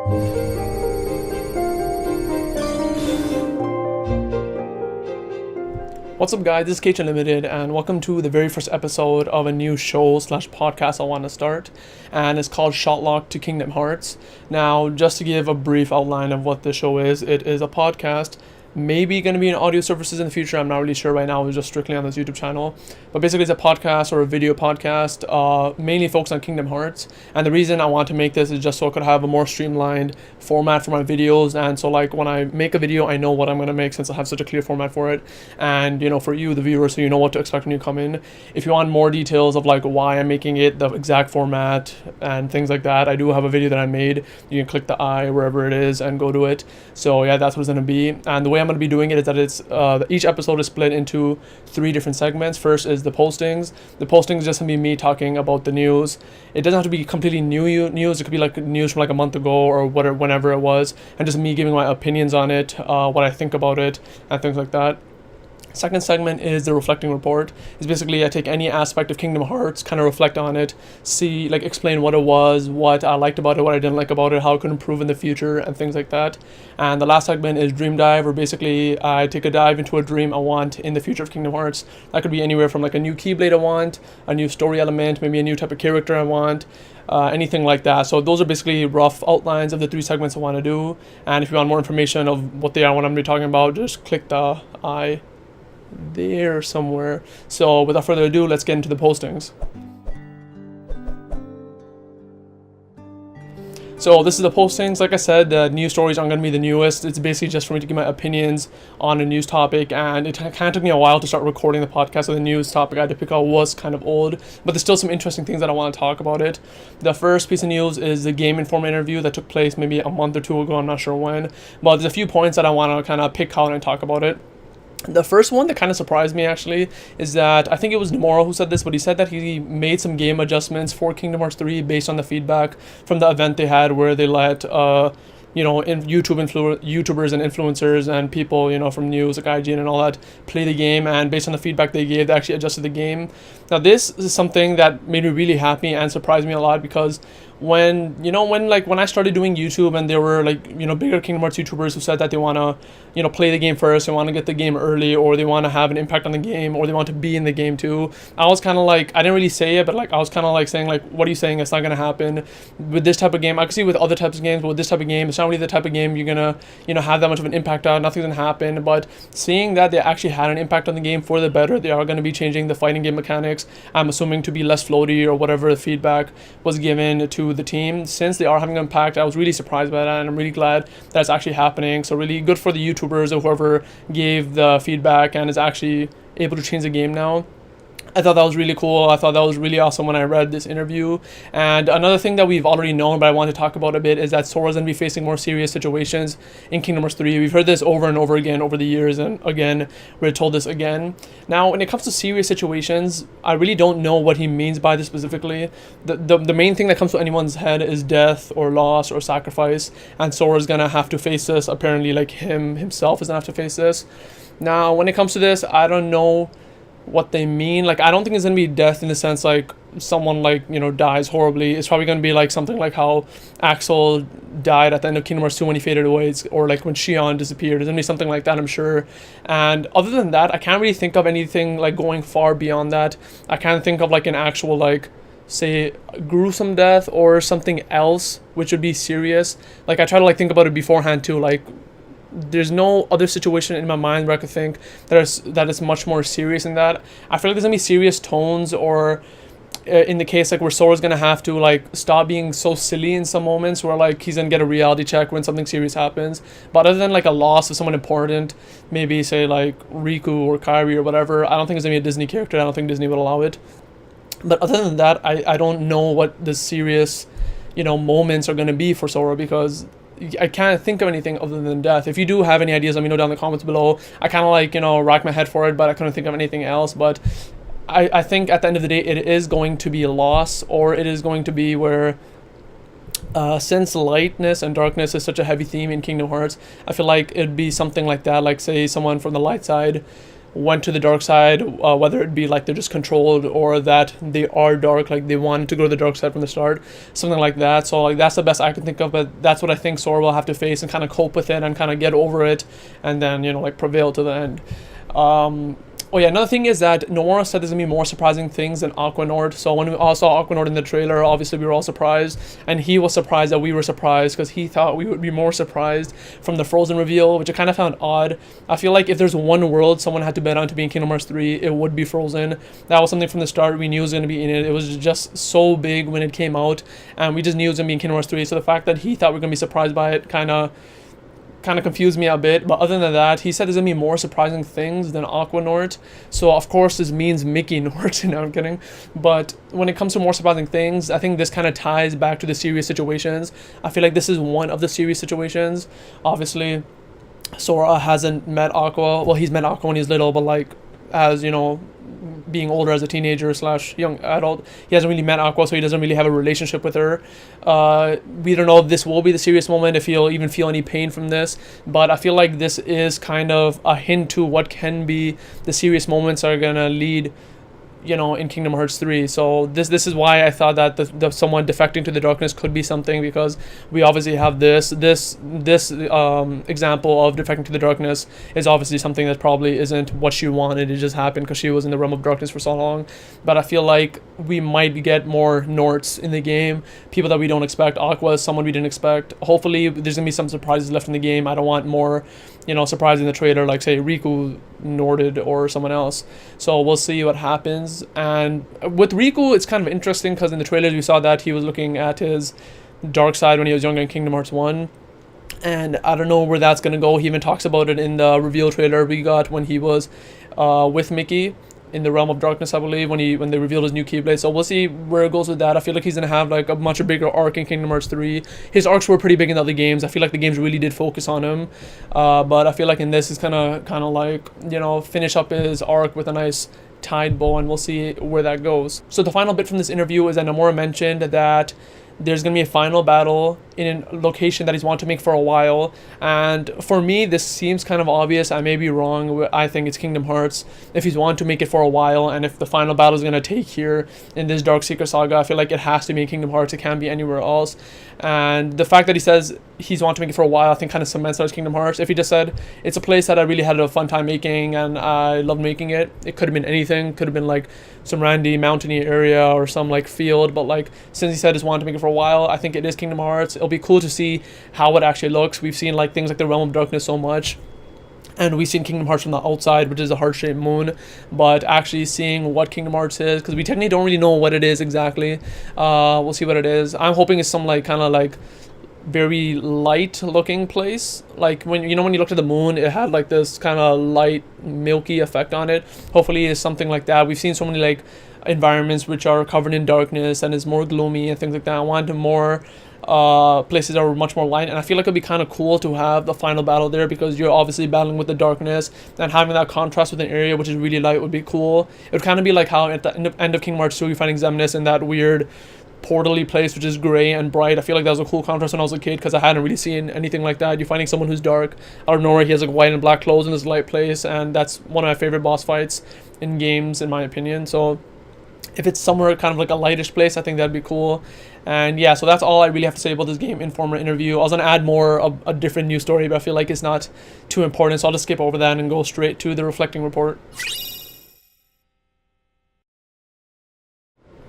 What's up guys, this is KhUnlimited and welcome to the very first episode of a new show slash podcast I want to start, and it's called Shotlocked to Kingdom Hearts. Now, just to give a brief outline of what this show is, it is a podcast, maybe going to be in audio services in the future, I'm not really sure right now, it's just strictly on this YouTube channel, but basically it's a podcast or a video podcast, mainly focused on Kingdom Hearts, and the reason I want to make this is just so I could have a more streamlined format for my videos, and so like when I make a video I know what I'm going to make since I have such a clear format for it, and you know, for you the viewer, so you know what to expect when you come in. If you want more details of like why I'm making it, the exact format and things like that, I do have a video that I made. You can click the I wherever it is and go to it. So yeah, that's what it's going to be, and the way I'm going to be doing it is that it's each episode is split into 3 different segments. First is the postings. The postings is just going to be me talking about the news. It doesn't have to be completely new news. It could be like news from like a month ago or whatever, whenever it was, and just me giving my opinions on it, what I think about it, and things like that. Second segment is the reflecting report. It's basically I take any aspect of Kingdom Hearts, kind of reflect on it, see, like explain what it was, what I liked about it, what I didn't like about it, how it could improve in the future, and things like that. And the last segment is Dream Dive, where basically I take a dive into a dream I want in the future of Kingdom Hearts. That could be anywhere from like a new Keyblade I want, a new story element, maybe a new type of character I want, anything like that. So those are basically rough outlines of the 3 segments I want to do. And if you want more information of what they are, what I'm going to be talking about, just click the I there somewhere. So without further ado, let's get into the postings. So this is the postings. Like I said, the news stories aren't going to be the newest. It's basically just for me to give my opinions on a news topic, and it kind of took me a while to start recording the podcast. So the news topic I had to pick out was kind of old, but there's still some interesting things that I want to talk about it. The first piece of news is the Game Informer interview that took place maybe a month or 2 ago, I'm not sure when, but there's a few points that I want to kind of pick out and talk about it. The first one that kind of surprised me actually is that I think it was Nomura who said this, but he said that he made some game adjustments for Kingdom Hearts 3 based on the feedback from the event they had, where they let you know, YouTubers and influencers and people, you know, from news like IGN and all that play the game, and based on the feedback they gave, they actually adjusted the game. Now this is something that made me really happy and surprised me a lot, because when I started doing YouTube and there were like, you know, bigger Kingdom Hearts YouTubers who said that they want to, you know, play the game first, they want to get the game early, or they want to have an impact on the game, or they want to be in the game too, I was kind of like, I didn't really say it, but like I was kind of like saying like, what are you saying? It's not going to happen with this type of game. I could see with other types of games, but with this type of game, it's not really the type of game you're gonna, you know, have that much of an impact on. Nothing's gonna happen. But seeing that they actually had an impact on the game for the better, they are going to be changing the fighting game mechanics, I'm assuming, to be less floaty or whatever the feedback was given to the team. Since they are having an impact, I was really surprised by that, and I'm really glad that it's actually happening. So really good for the YouTubers or whoever gave the feedback and is actually able to change the game now. I thought that was really cool. I thought that was really awesome when I read this interview. And another thing that we've already known, but I want to talk about a bit, is that Sora's going to be facing more serious situations in Kingdom Hearts 3. We've heard this over and over again over the years, and again, we're told this again. Now, when it comes to serious situations, I really don't know what he means by this specifically. The main thing that comes to anyone's head is death or loss or sacrifice, and Sora's going to have to face this. Apparently, like himself is going to have to face this. Now, when it comes to this, I don't know what they mean. Like, I don't think it's gonna be death in the sense like someone, like, you know, dies horribly. It's probably gonna be like something like how Axel died at the end of Kingdom Hearts 2 when he faded away, or like when Xion disappeared. It's gonna be something like that, I'm sure. And other than that, I can't really think of anything like going far beyond that. I can't think of like an actual, like, say, gruesome death or something else which would be serious. Like, I try to like think about it beforehand too. Like, there's no other situation in my mind where I could think that is much more serious than that. I feel like there's gonna be serious tones, or in the case like where Sora's gonna have to like stop being so silly in some moments, where like he's gonna get a reality check when something serious happens. But other than like a loss of someone important, maybe say like Riku or Kairi or whatever, I don't think it's gonna be a Disney character. I don't think Disney would allow it. But other than that, I don't know what the serious, you know, moments are gonna be for Sora, because I can't think of anything other than death. If you do have any ideas, let me know down in the comments below. I kind of like, you know, rack my head for it, but I couldn't think of anything else. But I think at the end of the day, it is going to be a loss, or it is going to be where since lightness and darkness is such a heavy theme in Kingdom Hearts, I feel like it'd be something like that. Like, say someone from the light side went to the dark side, whether it be like they're just controlled or that they are dark, like they wanted to go to the dark side from the start, something like that. So like that's the best I can think of, but that's what I think Sora will have to face and kind of cope with it and kind of get over it, and then like prevail to the end. Oh yeah, another thing is that Nomura said there's gonna be more surprising things than Mickeynort. So when we all saw Mickeynort in the trailer, obviously we were all surprised, and he was surprised that we were surprised because he thought we would be more surprised from the Frozen reveal, which I kind of found odd. I feel like if there's one world someone had to bet on to be in Kingdom Hearts 3, it would be Frozen. That was something from the start we knew was gonna be in it. It was just so big when it came out, and we just knew it was gonna be in Kingdom Hearts 3. So the fact that he thought we were gonna be surprised by it kind of confused me a bit, but other than that, he said there's gonna be more surprising things than Mickeynort. So of course this means Mickeynort. No, I'm kidding. But when it comes to more surprising things, I think this kind of ties back to the serious situations. I feel like this is one of the serious situations. Obviously, Sora hasn't met Aqua. Well, he's met Aqua when he's little, but like as being older as a teenager / young adult, he hasn't really met Aqua, so he doesn't really have a relationship with her. We don't know if this will be the serious moment, if he'll even feel any pain from this, but I feel like this is kind of a hint to what can be the serious moments are gonna lead in Kingdom Hearts 3. So this is why I thought that the someone defecting to the darkness could be something, because we obviously have this example of defecting to the darkness is obviously something that probably isn't what she wanted. It just happened because she was in the realm of darkness for so long. But I feel like we might get more Norts in the game, people that we don't expect. Aqua is someone we didn't expect. Hopefully there's gonna be some surprises left in the game. I don't want more surprise in the trailer, like say Riku Norted or someone else. So we'll see what happens. And with Riku, it's kind of interesting because in the trailers we saw that he was looking at his dark side when he was younger in Kingdom Hearts 1. And I don't know where that's going to go. He even talks about it in the reveal trailer we got when he was with Mickey in the realm of darkness, I believe, when they revealed his new Keyblade. So we'll see where it goes with that. I feel like he's gonna have like a much bigger arc in Kingdom Hearts 3. His arcs were pretty big in the other games. I feel like the games really did focus on him, but I feel like in this is kind of like finish up his arc with a nice tied bow, and we'll see where that goes. So the final bit from this interview is that Nomura mentioned that there's going to be a final battle in a location that he's wanted to make for a while, and for me this seems kind of obvious. I may be wrong. I think it's Kingdom Hearts if he's wanted to make it for a while, and if the final battle is going to take here in this Dark Secret Saga, I feel like it has to be in Kingdom Hearts. It can't be anywhere else. And the fact that he says he's wanted to make it for a while, I think kind of cements that as Kingdom Hearts. If he just said it's a place that I really had a fun time making and I loved making it, it could have been anything. Could have been like some randy mountainy area or some like field, but like since he said he's wanted to make it for a while, I think it is Kingdom Hearts. It'll be cool to see how it actually looks. We've seen like things like the Realm of Darkness so much, and we've seen Kingdom Hearts from the outside, which is a heart-shaped moon, but actually seeing what Kingdom Hearts is, because we technically don't really know what it is exactly. We'll see what it is. I'm hoping it's some like kind of like very light looking place, like when you looked at the moon, it had like this kind of light milky effect on it. Hopefully it's something like that. We've seen so many like environments which are covered in darkness and is more gloomy and things like that. I wanted more places that were much more light, and I feel like it'd be kind of cool to have the final battle there, because you're obviously battling with the darkness, and having that contrast with an area which is really light would be cool. It would kind of be like how at the end of Kingdom Hearts 2 you find Xemnas in that weird portally place which is gray and bright. I feel like that was a cool contrast when I was a kid, because I hadn't really seen anything like that. You're finding someone who's dark out of nowhere, he has like white and black clothes in this light place, and that's one of my favorite boss fights in games in my opinion. So if it's somewhere kind of like a lightish place, I think that'd be cool. And yeah, so that's all I really have to say about this game in former interview. I was gonna add more of a different news story, but I feel like it's not too important, so I'll just skip over that and go straight to the reflecting report.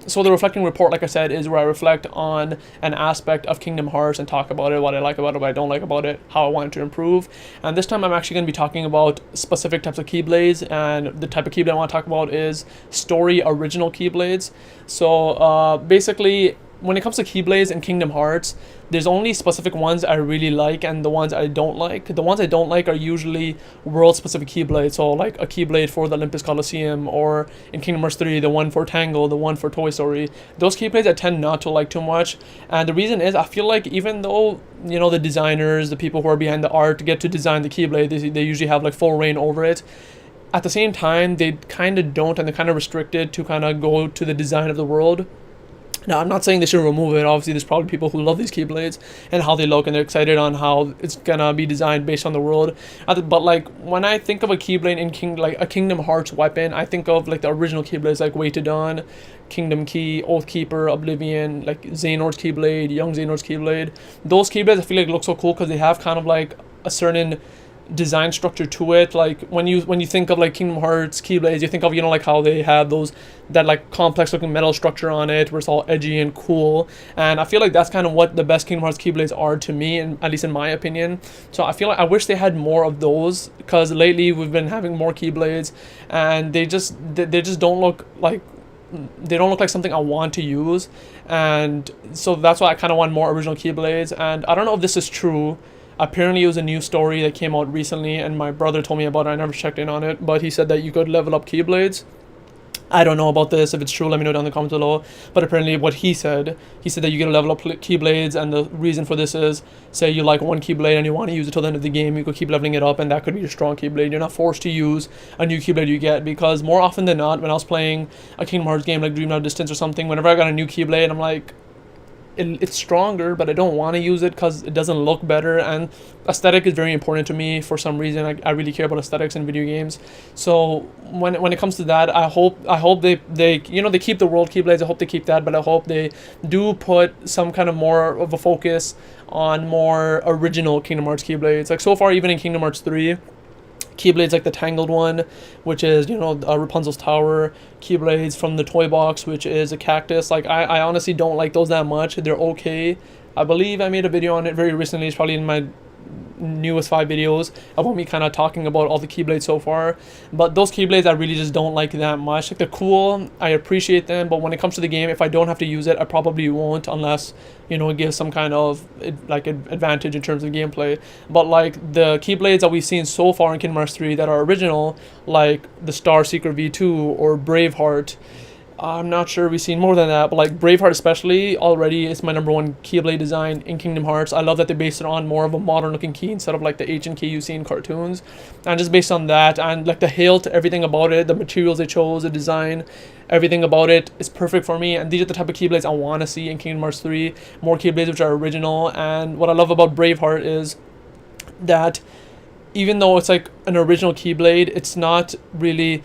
So the reflecting report, like I said, is where I reflect on an aspect of Kingdom Hearts and talk about it, what I like about it, what I don't like about it, how I want it to improve. And this time I'm actually going to be talking about specific types of Keyblades, and the type of Keyblade I want to talk about is story original Keyblades. So basically, when it comes to Keyblades in Kingdom Hearts, there's only specific ones I really like and the ones I don't like. The ones I don't like are usually world-specific Keyblades, so like a Keyblade for the Olympus Coliseum, or in Kingdom Hearts 3, the one for Tangle, the one for Toy Story. Those Keyblades I tend not to like too much, and the reason is I feel like even though, the designers, the people who are behind the art get to design the Keyblade, they usually have like full reign over it. At the same time, they kind of don't, and they're kind of restricted to kind of go to the design of the world. Now, I'm not saying they should remove it. Obviously, there's probably people who love these Keyblades and how they look, and they're excited on how it's gonna be designed based on the world. But like when I think of a Keyblade in like a Kingdom Hearts weapon, I think of like the original Keyblades, like Way to Dawn, Kingdom Key, Oathkeeper, Oblivion, like Xehanort's Keyblade, Young Xehanort's Keyblade. Those Keyblades I feel like look so cool because they have kind of like a certain design structure to it. Like when you think of like Kingdom Hearts Keyblades, you think of, you know, like how they have those, that like complex looking metal structure on it where it's all edgy and cool. And I feel like that's kind of what the best Kingdom Hearts Keyblades are to me, and at least in my opinion. So I feel like I wish they had more of those, because lately we've been having more Keyblades and they just don't look like, they don't look like something I want to use. And so that's why I kind of want more original Keyblades. And I don't know if this is true. Apparently it was a new story that came out recently, and my brother told me about it. I never checked in on it, but he said that you could level up Keyblades. I don't know about this. If it's true, let me know down in the comments below. But apparently what he said that you get to level up Keyblades, and the reason for this is, say you like one Keyblade and you want to use it till the end of the game, you could keep leveling it up, and that could be your strong Keyblade. You're not forced to use a new Keyblade you get, because more often than not, when I was playing a Kingdom Hearts game like Dream Out of Distance or something, whenever I got a new Keyblade, I'm like, it's stronger, but I don't want to use it because it doesn't look better. And aesthetic is very important to me for some reason. I really care about aesthetics in video games. So when it comes to that, I hope they you know, they keep the world Keyblades. I hope they keep that, but I hope they do put some kind of more of a focus on more original Kingdom Hearts Keyblades. Like so far, even in Kingdom Hearts 3, Keyblades like the Tangled one, which is, you know, Rapunzel's Tower, Keyblades from the toy box, which is a cactus. Like I honestly don't like those that much. They're okay. I believe I made a video on it very recently. It's probably in my newest 5 videos about me kind of talking about all the Keyblades so far. But those Keyblades I really just don't like that much. Like they're cool, I appreciate them, but when it comes to the game, if I don't have to use it, I probably won't, unless, you know, it gives some kind of like advantage in terms of gameplay. But like the Keyblades that we've seen so far in Kingdom Hearts 3 that are original, like the Star Seeker V2 or Braveheart, I'm not sure we've seen more than that, but like Braveheart especially already is my #1 Keyblade design in Kingdom Hearts. I love that they based it on more of a modern looking key instead of like the ancient key you see in cartoons. And just based on that, and like the hilt, everything about it, the materials they chose, the design, everything about it is perfect for me. And these are the type of Keyblades I want to see in Kingdom Hearts 3. More Keyblades which are original. And what I love about Braveheart is that even though it's like an original Keyblade, it's not really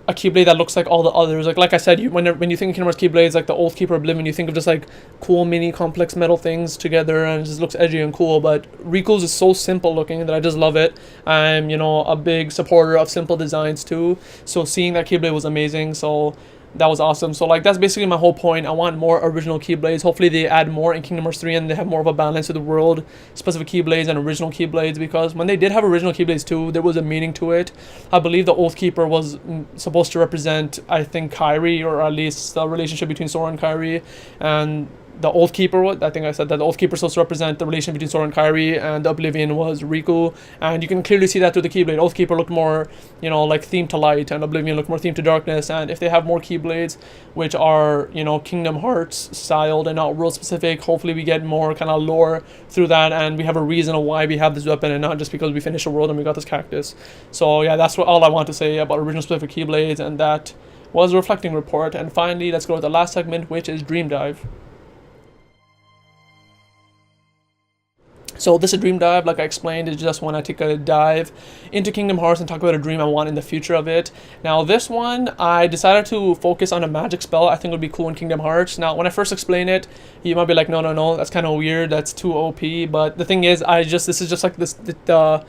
a Keyblade that looks like all the others. Like I said, when you think of Kingdom Hearts Keyblades, like the Oathkeeper, Oblivion, you think of just like cool mini complex metal things together, and it just looks edgy and cool. But Riku's is so simple looking that I just love it. I'm, you know, a big supporter of simple designs too. So seeing that Keyblade was amazing. So that was awesome. So like that's basically my whole point. I want more original Keyblades. Hopefully they add more in Kingdom Hearts 3 and they have more of a balance of the world specific Keyblades and original Keyblades, because when they did have original Keyblades too, there was a meaning to it. I believe the Oathkeeper was supposed to represent, I think, Kairi, or at least the relationship between Sora and Kairi. And the Oathkeeper, I think I said that the Oathkeeper is supposed to represent the relation between Sora and Kairi, and the Oblivion was Riku. And you can clearly see that through the Keyblade. Oathkeeper looked more, you know, like themed to light, and Oblivion looked more themed to darkness. And if they have more Keyblades which are, you know, Kingdom Hearts styled and not world specific, hopefully we get more kind of lore through that, and we have a reason of why we have this weapon, and not just because we finished a world and we got this cactus. So yeah, that's all I want to say about original specific Keyblades, and that was a reflecting report. And finally, let's go to the last segment, which is Dream Dive. So this is Dream Dive, like I explained, is just when I take a dive into Kingdom Hearts and talk about a dream I want in the future of it. Now this one, I decided to focus on a magic spell I think would be cool in Kingdom Hearts. Now when I first explain it, you might be like, no, that's kind of weird, that's too OP. But the thing is, this is just like the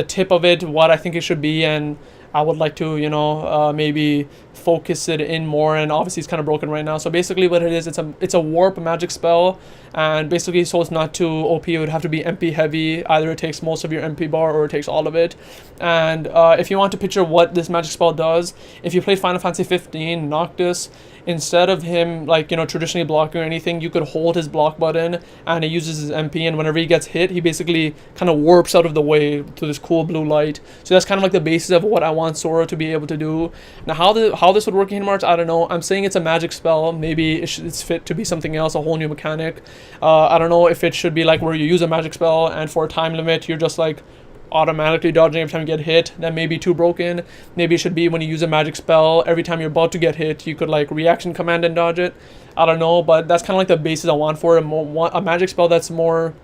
tip of it, what I think it should be, and I would like to, you know, maybe focus it in more. And obviously it's kind of broken right now. So basically what it is, it's a warp magic spell, and basically, so it's not too OP, it would have to be MP heavy. Either it takes most of your MP bar or it takes all of it. And if you want to picture what this magic spell does, if you play Final Fantasy 15 Noctis, instead of him, like, you know, traditionally blocking or anything, you could hold his block button and he uses his MP, and whenever he gets hit, he basically kind of warps out of the way to this cool blue light. So that's kind of like the basis of what I want Sora to be able to do. Now how this would work in Kingdom Hearts, I don't know. I'm saying it's a magic spell. Maybe it's fit to be something else, a whole new mechanic. I don't know if it should be like where you use a magic spell and for a time limit you're just like automatically dodging every time you get hit. That may be too broken. Maybe it should be when you use a magic spell, every time you're about to get hit, you could like reaction command and dodge it. I don't know, but that's kind of like the basis I want for it. A magic spell that's more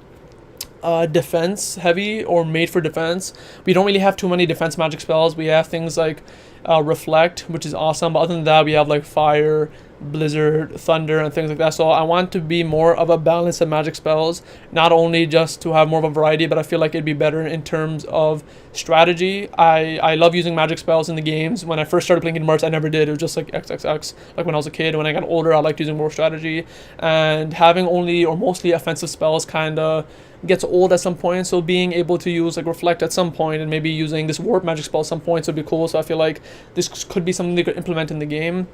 defense heavy or made for defense. We don't really have too many defense magic spells. We have things like reflect, which is awesome, but other than that we have like fire, blizzard, thunder, and things like that. So I want to be more of a balance of magic spells, not only just to have more of a variety, but I feel like it'd be better in terms of strategy. I love using magic spells in the games. When I first started playing Kingdom Hearts, I never did. It was just like XXX, like when I was a kid. When I got older, I liked using more strategy, and having only or mostly offensive spells kind of gets old at some point. So being able to use like reflect at some point, and maybe using this warp magic spell at some points would be cool. So I feel like this could be something they could implement in the game.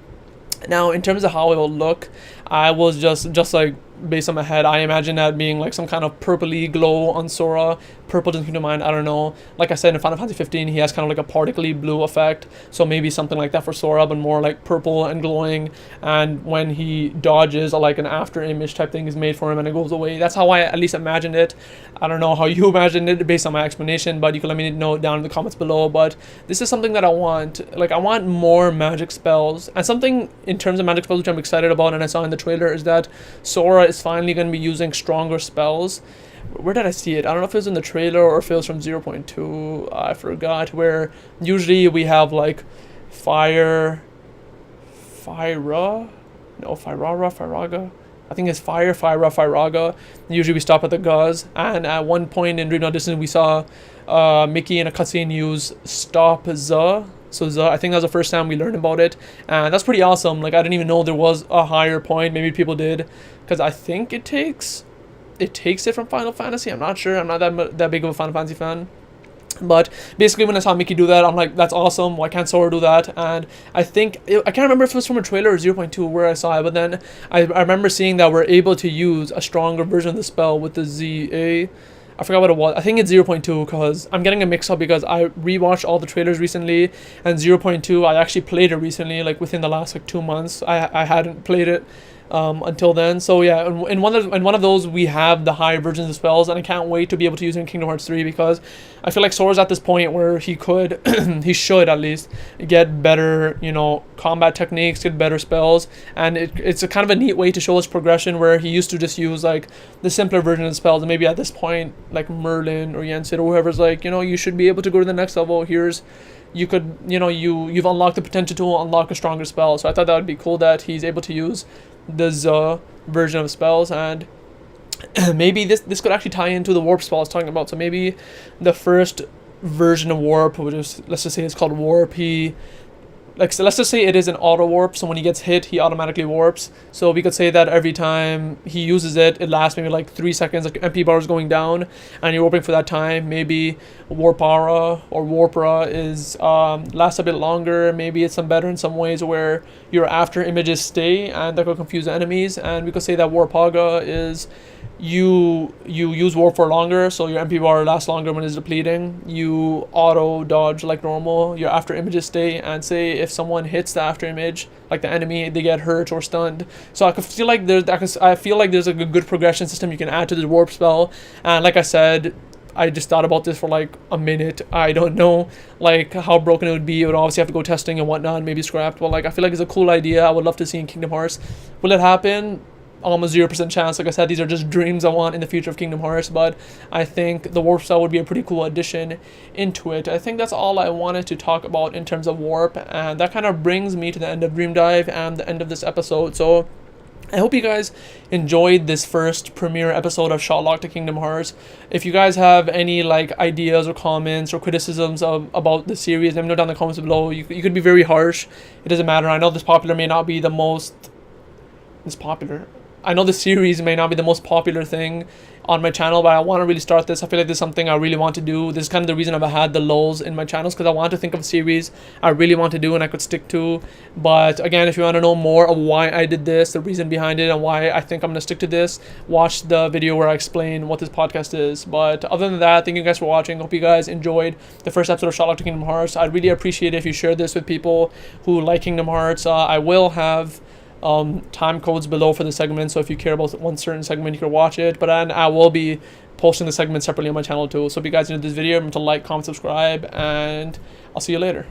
Now, in terms of how it will look, I was just like based on my head, I imagine that being like some kind of purpley glow on Sora. Purple doesn't come to mind, I don't know. Like I said, in Final Fantasy 15, he has kind of like a particly blue effect, so maybe something like that for Sora, but more like purple and glowing. And when he dodges, like an after image type thing is made for him and it goes away. That's how I at least imagined it. I don't know how you imagined it based on my explanation, but you can let me know down in the comments below. But this is something that I want. Like, I want more magic spells, and something in terms of magic spells which I'm excited about, and I saw in the trailer, is that Sora is finally going to be using stronger spells. Where did I see it? I don't know if it was in the trailer or if it was from 0.2. I forgot. Where usually we have like Firaga. I think it's Firaga. Usually we stop at the Gauze. And at one point in Dream Not Distant, we saw Mickey in a cutscene use Stop Z. So Z, I think that was the first time we learned about it. And that's pretty awesome. Like, I didn't even know there was a higher point. Maybe people did. Because I think it takes it from Final Fantasy. I'm not sure. I'm not that big of a Final Fantasy fan. But basically, when I saw Mickey do that, I'm like, that's awesome. Why can't Sora do that? And I can't remember if it was from a trailer or 0.2 where I saw it, but then I remember seeing that we're able to use a stronger version of the spell with the ZA. I forgot what it was. I think it's 0.2, because I'm getting a mix-up because I rewatched all the trailers recently, and 0.2, I actually played it recently, like within the last like 2 months. I hadn't played it until then. So yeah, in one of those we have the higher versions of spells, and I can't wait to be able to use it in Kingdom Hearts 3, because I feel like Sora's at this point where he could he should at least get better, combat techniques, get better spells, and it's a kind of a neat way to show his progression, where he used to just use like the simpler version of the spells, and maybe at this point like Merlin or Yensid or whoever's like, you should be able to go to the next level. You've unlocked the potential to unlock a stronger spell. So I thought that would be cool that he's able to use the Z version of spells, and maybe this could actually tie into the warp spell I was talking about. So maybe the first version of warp, which is, let's just say it's called warp, so let's just say it is an auto warp, so when he gets hit, he automatically warps. So we could say that every time he uses it lasts maybe like 3 seconds, like MP bar is going down, and you're warping for that time. Maybe Warpara or Warpra is lasts a bit longer. Maybe it's some better in some ways where your after images stay, and that could confuse enemies. And we could say that Warpaga is you use warp for longer, so your MP bar lasts longer when it's depleting. You auto dodge like normal, your after images stay, and say if someone hits the after image, like the enemy, they get hurt or stunned. So I feel like there's a good progression system you can add to the warp spell. And like I said, I just thought about this for like a minute. I don't know like how broken it would be. It would obviously have to go testing and whatnot, maybe scrapped, but like I feel like it's a cool idea. I would love to see in Kingdom Hearts. Will it happen? Almost 0% chance. Like I said, these are just dreams I want in the future of Kingdom Hearts, but I think the warp spell would be a pretty cool addition into it. I think that's all I wanted to talk about in terms of warp, and that kind of brings me to the end of Dream Dive and the end of this episode. So I hope you guys enjoyed this first premiere episode of Shotlocked to Kingdom Hearts. If you guys have any like ideas or comments or criticisms about the series, let me know down in the comments below. You could be very harsh. It doesn't matter. I know this series may not be the most popular thing on my channel, but I want to really start this. I feel like this is something I really want to do. This is kind of the reason I've had the lulls in my channels, because I want to think of a series I really want to do and I could stick to. But again, if you want to know more of why I did this, the reason behind it, and why I think I'm going to stick to this, watch the video where I explain what this podcast is. But other than that, thank you guys for watching. Hope you guys enjoyed the first episode of Shotlocked to Kingdom Hearts. I'd really appreciate it if you share this with people who like Kingdom Hearts. I will have time codes below for the segment, so if you care about one certain segment, you can watch it. But then I will be posting the segment separately on my channel too. So if you guys enjoyed this video, remember to like, comment, subscribe, and I'll see you later.